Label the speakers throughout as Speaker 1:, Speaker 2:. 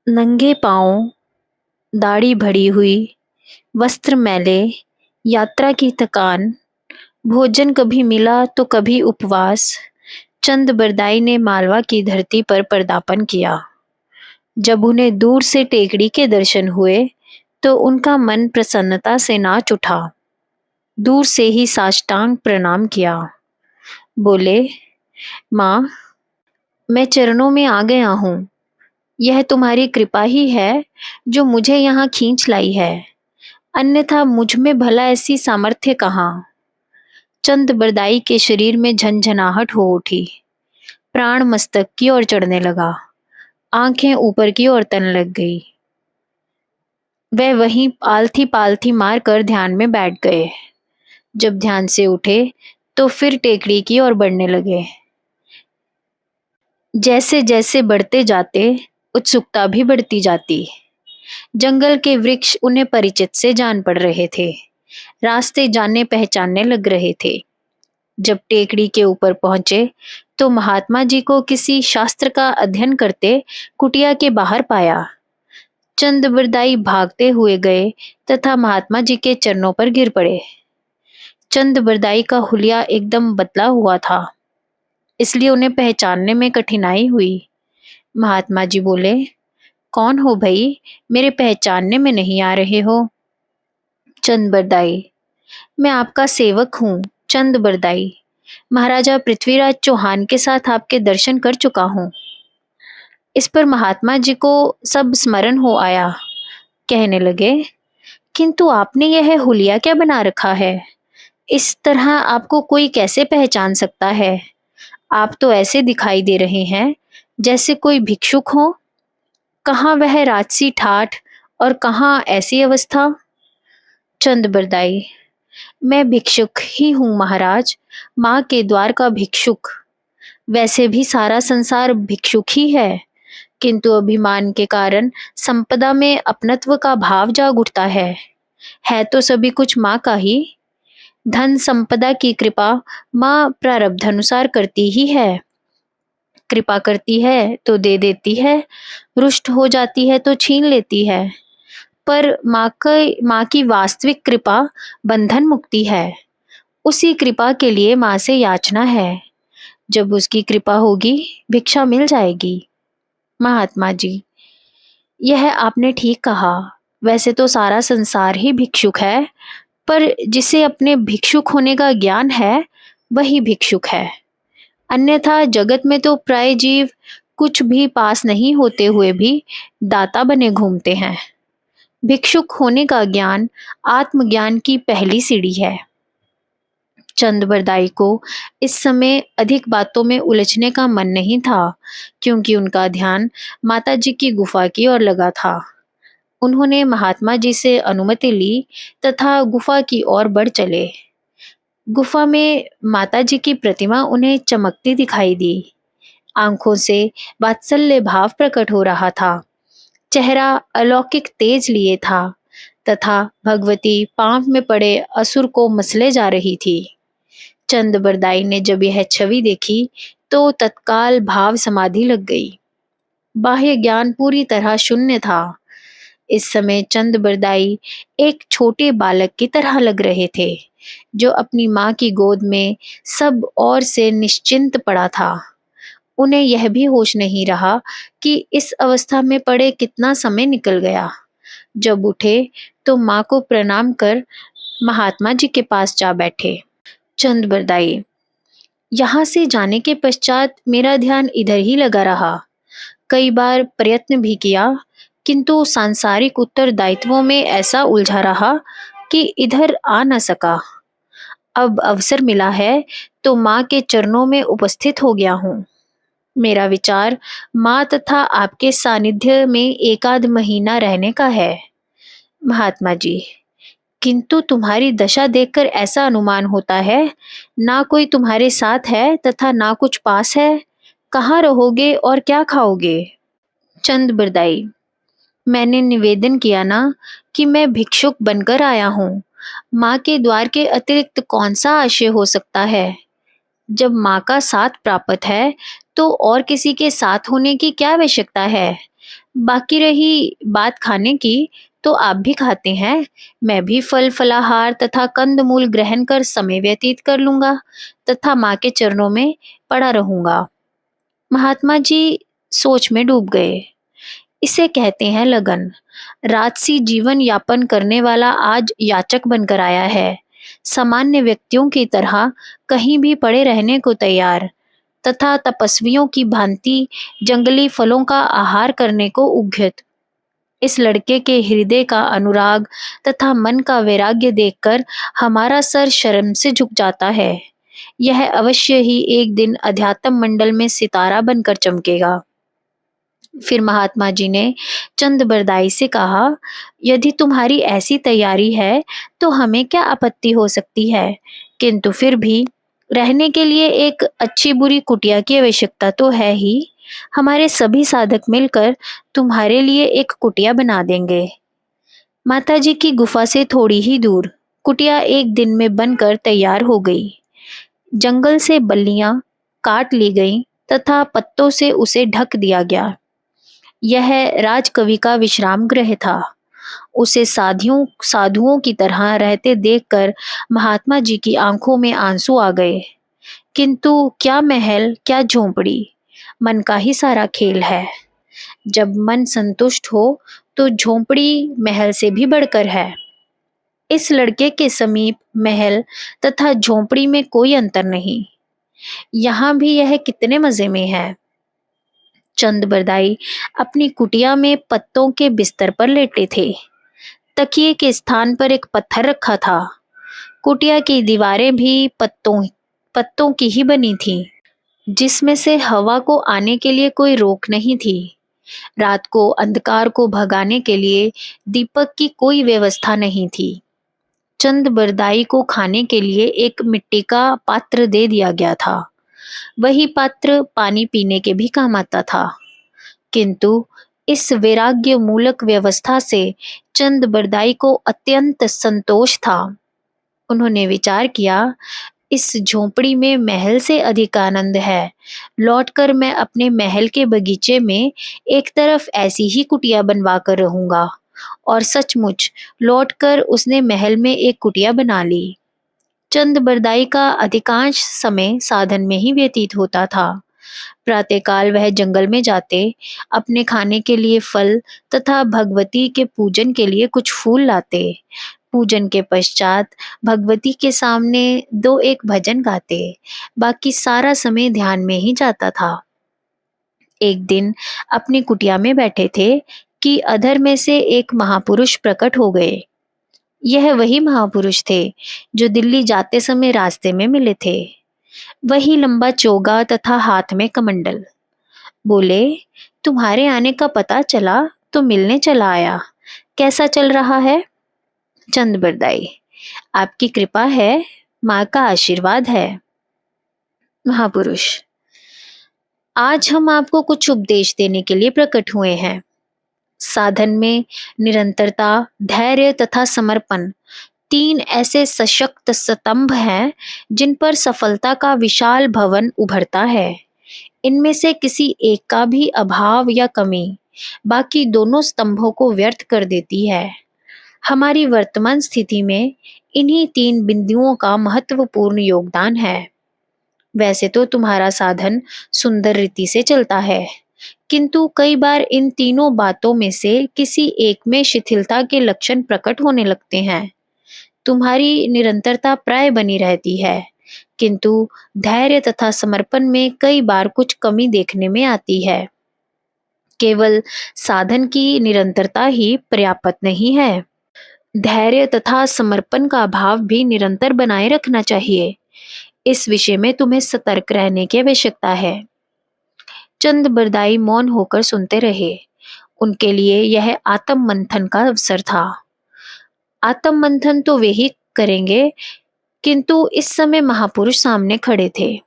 Speaker 1: नंगे पाँव, दाढ़ी बढ़ी हुई, वस्त्र मैले, यात्रा की थकान, भोजन कभी मिला तो कभी उपवास, चंद बरदाई ने मालवा की धरती पर पदार्पण किया। जब उन्हें दूर से टेकड़ी के दर्शन हुए तो उनका मन प्रसन्नता से नाच उठा। दूर से ही साष्टांग प्रणाम किया। बोले, माँ, मैं चरणों में आ गया हूँ। यह तुम्हारी कृपा ही है जो मुझे यहाँ खींच लाई है, अन्यथा मुझ में भला ऐसी सामर्थ्य कहाँ। चंद बरदाई के शरीर में झंझनाहट हो उठी। प्राण मस्तक की ओर चढ़ने लगा। आंखें ऊपर की ओर तन लग गई। वह वहीं आलथी पालथी मार कर ध्यान में बैठ गए। जब ध्यान से उठे तो फिर टेकड़ी की ओर बढ़ने लगे। जैसे जैसे बढ़ते जाते उत्सुकता भी बढ़ती जाती। जंगल के वृक्ष उन्हें परिचित से जान पड़ रहे थे। रास्ते जानने पहचानने लग रहे थे। जब टेकड़ी के ऊपर पहुंचे तो महात्मा जी को किसी शास्त्र का अध्ययन करते कुटिया के बाहर पाया। चंद बरदाई भागते हुए गए तथा महात्मा जी के चरणों पर गिर पड़े। चंद बरदाई का हुलिया एकदम बदला हुआ था, इसलिए उन्हें पहचानने में कठिनाई हुई। महात्मा जी बोले, कौन हो भई, मेरे पहचानने में नहीं आ रहे हो। चंद बरदाई, मैं आपका सेवक हूँ चंद बरदाई। महाराजा पृथ्वीराज चौहान के साथ आपके दर्शन कर चुका हूँ। इस पर महात्मा जी को सब स्मरण हो आया। कहने लगे, किंतु आपने यह हुलिया क्या बना रखा है? इस तरह आपको कोई कैसे पहचान सकता है? आप तो ऐसे दिखाई दे रहे हैं जैसे कोई भिक्षुक हो। कहाँ वह राजसी ठाठ और कहाँ ऐसी अवस्था। चंद बरदाई, मैं भिक्षुक ही हूँ महाराज, माँ के द्वार का भिक्षुक। वैसे भी सारा संसार भिक्षुक ही है, किंतु अभिमान के कारण संपदा में अपनत्व का भाव जाग उठता है तो सभी कुछ माँ का ही। धन संपदा की कृपा माँ प्रारब्ध अनुसार करती ही है। कृपा करती है तो दे देती है, रुष्ट हो जाती है तो छीन लेती है। पर माँ की वास्तविक कृपा बंधन मुक्ति है। उसी कृपा के लिए माँ से याचना है। जब उसकी कृपा होगी भिक्षा मिल जाएगी। महात्मा जी, यह आपने ठीक कहा। वैसे तो सारा संसार ही भिक्षुक है, पर जिसे अपने भिक्षुक होने का ज्ञान है वही भिक्षुक है। अन्यथा जगत में तो प्राय जीव कुछ भी पास नहीं होते हुए भी दाता बने घूमते हैं। भिक्षुक होने का ज्ञान आत्मज्ञान की पहली सीढ़ी है। चंद बरदाई को इस समय अधिक बातों में उलझने का मन नहीं था, क्योंकि उनका ध्यान माता जी की गुफा की ओर लगा था। उन्होंने महात्मा जी से अनुमति ली तथा गुफा की ओर बढ़ चले। गुफा में माता जी की प्रतिमा उन्हें चमकती दिखाई दी। आंखों से वात्सल्य भाव प्रकट हो रहा था। चेहरा अलौकिक तेज लिए था तथा भगवती पांव में पड़े असुर को मसले जा रही थी। चंद बरदाई ने जब यह छवि देखी तो तत्काल भाव समाधि लग गई। बाह्य ज्ञान पूरी तरह शून्य था। इस समय चंद बरदाई एक छोटे बालक की तरह लग रहे थे, जो अपनी माँ की गोद में सब और से निश्चिंत पड़ा था। उन्हें यह भी होश नहीं रहा कि इस अवस्था में पड़े कितना समय निकल गया। जब उठे तो माँ को प्रणाम कर महात्मा जी के पास जा बैठे। चंद बरदाई, यहाँ से जाने के पश्चात मेरा ध्यान इधर ही लगा रहा। कई बार प्रयत्न भी किया, किंतु सांसारिक उत्तरदायित्वों में ऐसा उलझा रहा कि इधर आ न सका। अब अवसर मिला है तो माँ के चरणों में उपस्थित हो गया हूँ। मेरा विचार माँ तथा आपके सानिध्य में एकाध महीना रहने का है। महात्मा जी, किंतु तुम्हारी दशा देखकर ऐसा अनुमान होता है, ना कोई तुम्हारे साथ है तथा ना कुछ पास है। कहाँ रहोगे और क्या खाओगे? चंद बरदाई, मैंने निवेदन किया ना कि मैं भिक्षुक बनकर आया हूँ। माँ के द्वार के अतिरिक्त कौन सा आशय हो सकता है? जब माँ का साथ प्राप्त है तो और किसी के साथ होने की क्या आवश्यकता है? बाकी रही बात खाने की, तो आप भी खाते हैं, मैं भी फल फलाहार तथा कंदमूल ग्रहण कर समय व्यतीत कर लूंगा तथा माँ के चरणों में पड़ा रहूंगा। महात्मा जी सोच में डूब गए। इसे कहते हैं लगन। राजसी जीवन यापन करने वाला आज याचक बनकर आया है, सामान्य व्यक्तियों की तरह कहीं भी पड़े रहने को तैयार तथा तपस्वियों की भांति जंगली फलों का आहार करने को उद्यत। इस लड़के के हृदय का अनुराग तथा मन का वैराग्य देखकर हमारा सर शर्म से झुक जाता है। यह अवश्य ही एक दिन अध्यात्म मंडल में सितारा बनकर चमकेगा। फिर महात्मा जी ने चंद बरदाई से कहा, यदि तुम्हारी ऐसी तैयारी है तो हमें क्या आपत्ति हो सकती है, किंतु फिर भी रहने के लिए एक अच्छी बुरी कुटिया की आवश्यकता तो है ही। हमारे सभी साधक मिलकर तुम्हारे लिए एक कुटिया बना देंगे। माता जी की गुफा से थोड़ी ही दूर कुटिया एक दिन में बनकर तैयार हो गई। जंगल से बल्लियां काट ली गईं तथा पत्तों से उसे ढक दिया गया। यह राजकवि का विश्राम गृह था। उसे साधुओं की तरह रहते देखकर महात्मा जी की आंखों में आंसू आ गए। किंतु क्या महल, क्या झोंपड़ी, मन का ही सारा खेल है। जब मन संतुष्ट हो तो झोंपड़ी महल से भी बढ़कर है। इस लड़के के समीप महल तथा झोंपड़ी में कोई अंतर नहीं। यहाँ भी यह कितने मजे में है। चंद बरदाई अपनी कुटिया में पत्तों के बिस्तर पर लेटे थे। तकिए के स्थान पर एक पत्थर रखा था। कुटिया की दीवारें भी पत्तों की ही बनी थी, जिसमें से हवा को आने के लिए कोई रोक नहीं थी। रात को अंधकार को भगाने के लिए दीपक की कोई व्यवस्था नहीं थी। चंद बरदाई को खाने के लिए एक मिट्टी का पात्र दे दिया गया था। वही पात्र पानी पीने के भी काम आता था। किंतु इस वैराग्य मूलक व्यवस्था से चंद बरदाई को अत्यंत संतोष था। उन्होंने विचार किया, इस झोंपड़ी में महल से अधिक आनंद है। लौटकर मैं अपने महल के बगीचे में एक तरफ ऐसी ही कुटिया बनवा कर रहूंगा। और सचमुच लौटकर उसने महल में एक कुटिया बना ली। चंद बरदाई का अधिकांश समय साधन में ही व्यतीत होता था। प्रातःकाल वह जंगल में जाते, अपने खाने के लिए फल तथा भगवती के पूजन के लिए कुछ फूल लाते। पूजन के पश्चात भगवती के सामने दो एक भजन गाते। बाकी सारा समय ध्यान में ही जाता था। एक दिन अपनी कुटिया में बैठे थे कि अधर में से एक महापुरुष प्रकट हो गए। यह वही महापुरुष थे जो दिल्ली जाते समय रास्ते में मिले थे। वही लंबा चोगा तथा हाथ में कमंडल। बोले, तुम्हारे आने का पता चला तो मिलने चला आया। कैसा चल रहा है? चंद बरदाई, आपकी कृपा है, माँ का आशीर्वाद है। महापुरुष, आज हम आपको कुछ उपदेश देने के लिए प्रकट हुए हैं। साधन में निरंतरता, धैर्य तथा समर्पण तीन ऐसे सशक्त स्तंभ हैं जिन पर सफलता का विशाल भवन उभरता है। इनमें से किसी एक का भी अभाव या कमी बाकी दोनों स्तंभों को व्यर्थ कर देती है। हमारी वर्तमान स्थिति में इन्हीं तीन बिंदुओं का महत्वपूर्ण योगदान है। वैसे तो तुम्हारा साधन सुंदर रीति से चलता है, किंतु कई बार इन तीनों बातों में से किसी एक में शिथिलता के लक्षण प्रकट होने लगते हैं। तुम्हारी निरंतरता प्राय बनी रहती है, किंतु धैर्य तथा समर्पण में कई बार कुछ कमी देखने में आती है। केवल साधन की निरंतरता ही पर्याप्त नहीं है, धैर्य तथा समर्पण का भाव भी निरंतर बनाए रखना चाहिए। इस विषय में तुम्हें सतर्क रहने की आवश्यकता है। चंद बरदाई मौन होकर सुनते रहे। उनके लिए यह आत्म मंथन का अवसर था। आत्म मंथन तो वे ही करेंगे, किंतु इस समय महापुरुष सामने खड़े थे।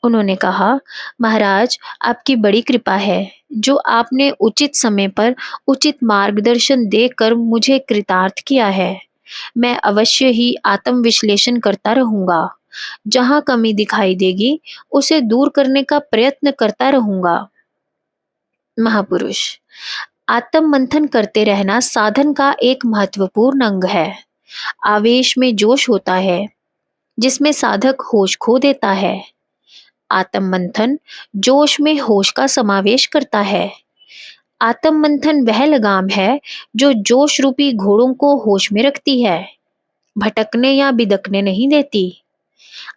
Speaker 1: उन्होंने कहा, महाराज, आपकी बड़ी कृपा है जो आपने उचित समय पर उचित मार्गदर्शन देकर मुझे कृतार्थ किया है। मैं अवश्य ही आत्म विश्लेषण करता रहूंगा। जहां कमी दिखाई देगी उसे दूर करने का प्रयत्न करता रहूंगा। महापुरुष, आत्म मंथन करते रहना साधन का एक महत्वपूर्ण अंग है। आवेश में जोश होता है जिसमें साधक होश खो देता है। आत्म मंथन जोश में होश का समावेश करता है। आत्म मंथन वह लगाम है जो जोश रूपी घोड़ों को होश में रखती है, भटकने या बिदकने नहीं देती।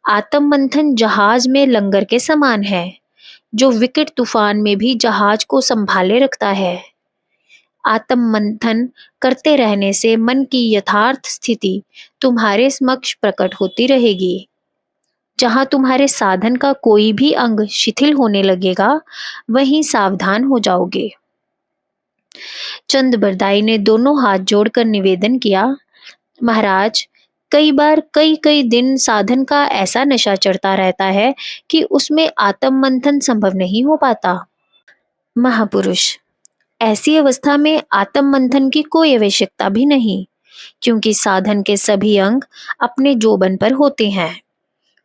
Speaker 1: आत्म मंथन जहाज में लंगर के समान है जो विकट तूफान में भी जहाज को संभाले रखता है। आत्म मंथन करते रहने से मन की यथार्थ स्थिति तुम्हारे समक्ष प्रकट होती रहेगी। जहां तुम्हारे साधन का कोई भी अंग शिथिल होने लगेगा, वहीं सावधान हो जाओगे। चंद बरदाई ने दोनों हाथ जोड़कर निवेदन किया, महाराज, कई बार कई कई दिन साधन का ऐसा नशा चढ़ता रहता है कि उसमें आत्म मंथन संभव नहीं हो पाता। महापुरुष, ऐसी अवस्था में आत्म मंथन की कोई आवश्यकता भी नहीं, क्योंकि साधन के सभी अंग अपने जोबन पर होते हैं।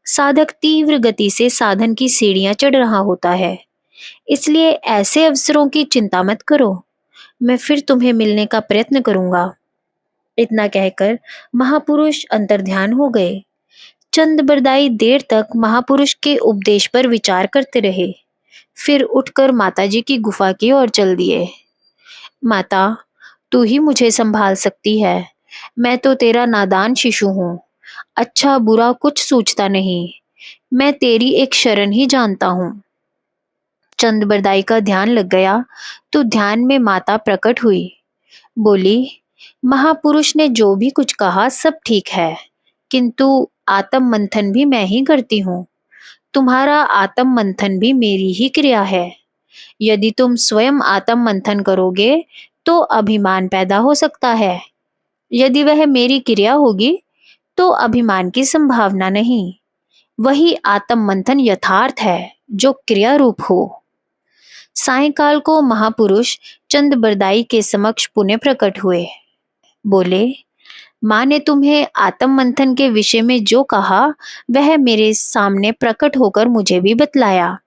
Speaker 1: साधक तीव्र गति से साधन की सीढ़ियां चढ़ रहा होता है, इसलिए ऐसे अवसरों की चिंता मत करो। मैं फिर तुम्हें मिलने का प्रयत्न करूंगा। इतना कहकर महापुरुष अंतर्ध्यान हो गए। चंद बरदाई देर तक महापुरुष के उपदेश पर विचार करते रहे, फिर उठकर माताजी की गुफा की ओर चल दिए। माता, तू ही मुझे संभाल सकती है। मैं तो तेरा नादान शिशु हूँ, अच्छा बुरा कुछ सोचता नहीं। मैं तेरी एक शरण ही जानता हूँ। चंद बरदाई का ध्यान लग गया तो ध्यान में माता प्रकट हुई। बोली, महापुरुष ने जो भी कुछ कहा सब ठीक है, किंतु आत्म मंथन भी मैं ही करती हूँ। तुम्हारा आत्म मंथन भी मेरी ही क्रिया है। यदि तुम स्वयं आत्म मंथन करोगे तो अभिमान पैदा हो सकता है। यदि वह मेरी क्रिया होगी तो अभिमान की संभावना नहीं। वही आत्म मंथन यथार्थ है जो क्रिया रूप हो। सायंकाल को महापुरुष चंद बरदाई के समक्ष पुनः प्रकट हुए। बोले, माँ ने तुम्हें आत्म मंथन के विषय में जो कहा वह मेरे सामने प्रकट होकर मुझे भी बतलाया।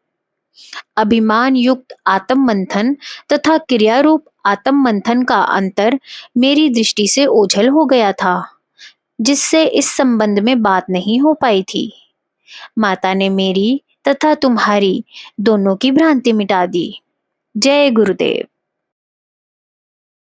Speaker 1: अभिमान युक्त आत्म मंथन तथा क्रिया रूप आत्म मंथन का अंतर मेरी दृष्टि से ओझल हो गया था, जिससे इस संबंध में बात नहीं हो पाई थी। माता ने मेरी तथा तुम्हारी दोनों की भ्रांति मिटा दी। जय गुरुदेव।